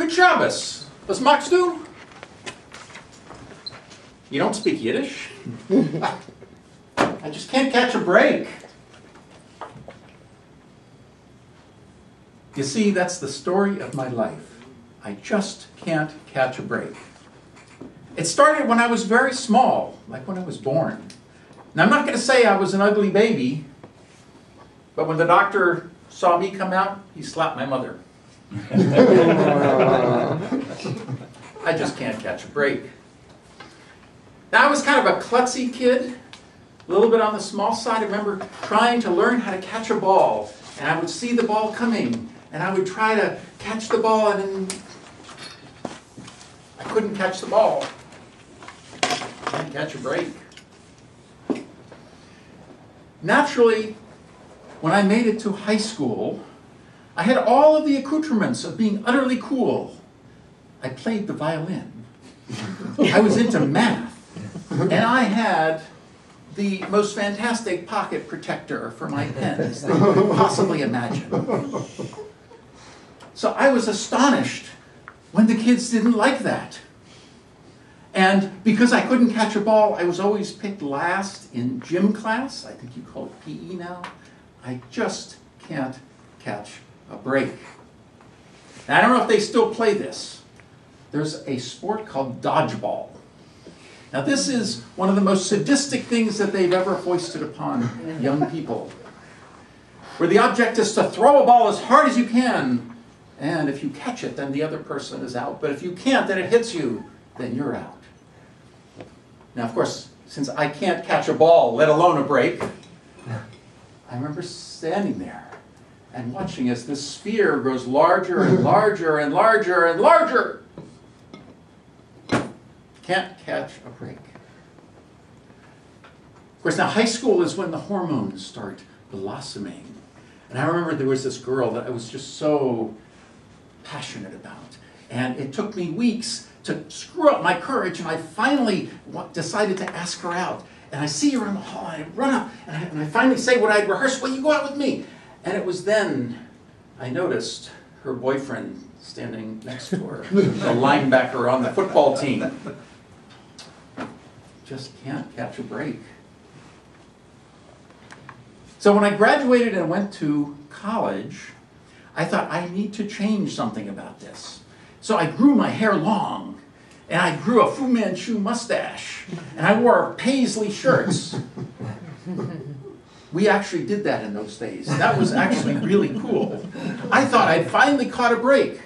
Good Shabbos. Was magst du? You don't speak Yiddish? I just can't catch a break. You see, that's the story of my life. I just can't catch a break. It started when I was very small, like when I was born. Now, I'm not going to say I was an ugly baby, but when the doctor saw me come out, he slapped my mother. I just can't catch a break. Now, I was kind of a klutzy kid, a little bit on the small side. I remember trying to learn how to catch a ball, and I would see the ball coming, and I would try to catch the ball, and then I couldn't catch the ball. I can't catch a break. Naturally, when I made it to high school, I had all of the accoutrements of being utterly cool. I played the violin. I was into math. And I had the most fantastic pocket protector for my pens that you could possibly imagine. So I was astonished when the kids didn't like that. And because I couldn't catch a ball, I was always picked last in gym class. I think you call it PE now. I just can't catch a break. Now, I don't know if they still play this. There's a sport called dodgeball. Now, this is one of the most sadistic things that they've ever foisted upon young people, where the object is to throw a ball as hard as you can, and if you catch it, then the other person is out. But if you can't, then it hits you, then you're out. Now, of course, since I can't catch a ball, let alone a break, I remember standing there and watching as this sphere grows larger and larger and larger and larger. Can't catch a break. Of course, now high school is when the hormones start blossoming. And I remember there was this girl that I was just so passionate about. And it took me weeks to screw up my courage, and I finally decided to ask her out. And I see her in the hall, and I run up, and I finally say what I'd rehearsed, "Will you go out with me?" And it was then I noticed her boyfriend standing next to her, the linebacker on the football team. Just can't catch a break. So when I graduated and went to college, I thought I need to change something about this. So I grew my hair long, and I grew a Fu Manchu mustache, and I wore paisley shirts. We actually did that in those days. That was actually really cool. I thought I'd finally caught a break.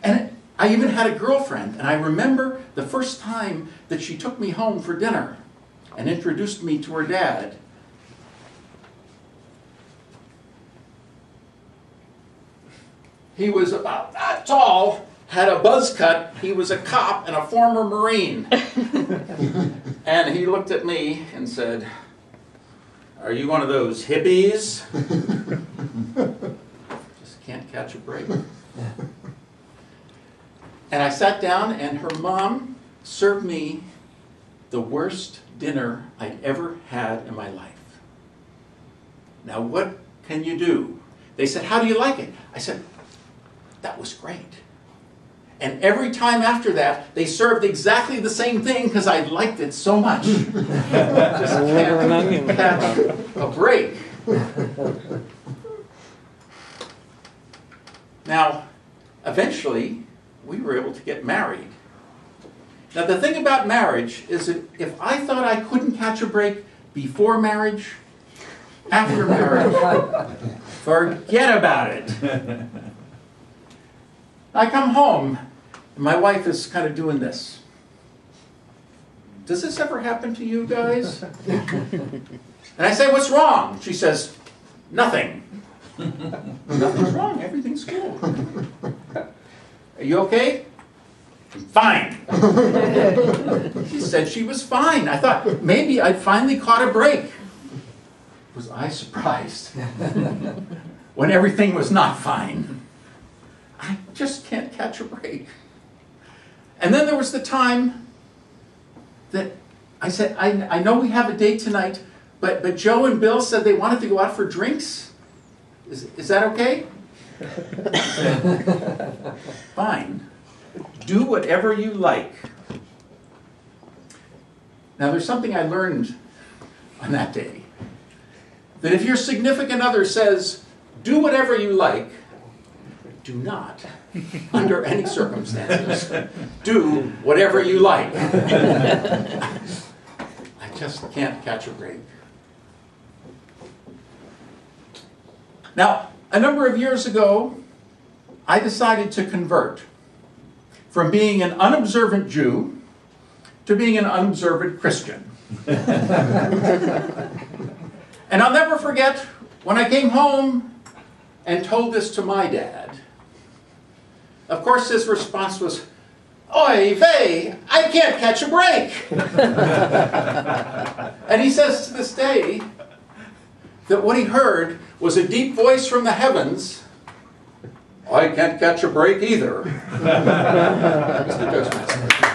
And I even had a girlfriend, and I remember the first time that she took me home for dinner and introduced me to her dad. He was about that tall, had a buzz cut, he was a cop and a former Marine. And he looked at me and said, "Are you one of those hippies?" Just can't catch a break. And I sat down, and her mom served me the worst dinner I'd ever had in my life. Now, what can you do? They said, "How do you like it?" I said, "That was great." And every time after that, they served exactly the same thing because I liked it so much. Just can't catch a break. Now, eventually, we were able to get married. Now, the thing about marriage is that if I thought I couldn't catch a break before marriage, after marriage, forget about it. I come home, and my wife is kind of doing this. "Does this ever happen to you guys?" And I say, "What's wrong?" She says, "Nothing." "Nothing's wrong, everything's cool." "Are you okay?" "Fine." She said she was fine. I thought maybe I'd finally caught a break. Was I surprised when everything was not fine? I just can't catch a break. And then there was the time that I said, I know we have a date tonight, but Joe and Bill said they wanted to go out for drinks. Is that okay? He said, fine, do whatever you like. Now there's something I learned on that day. That if your significant other says, do whatever you like, do not, under any circumstances, do whatever you like. I just can't catch a break. Now, a number of years ago, I decided to convert from being an unobservant Jew to being an unobservant Christian. And I'll never forget when I came home and told this to my dad. Of course, his response was, "Oy vey, I can't catch a break." And he says to this day that what he heard was a deep voice from the heavens, "I can't catch a break either." That was the Toastmaster.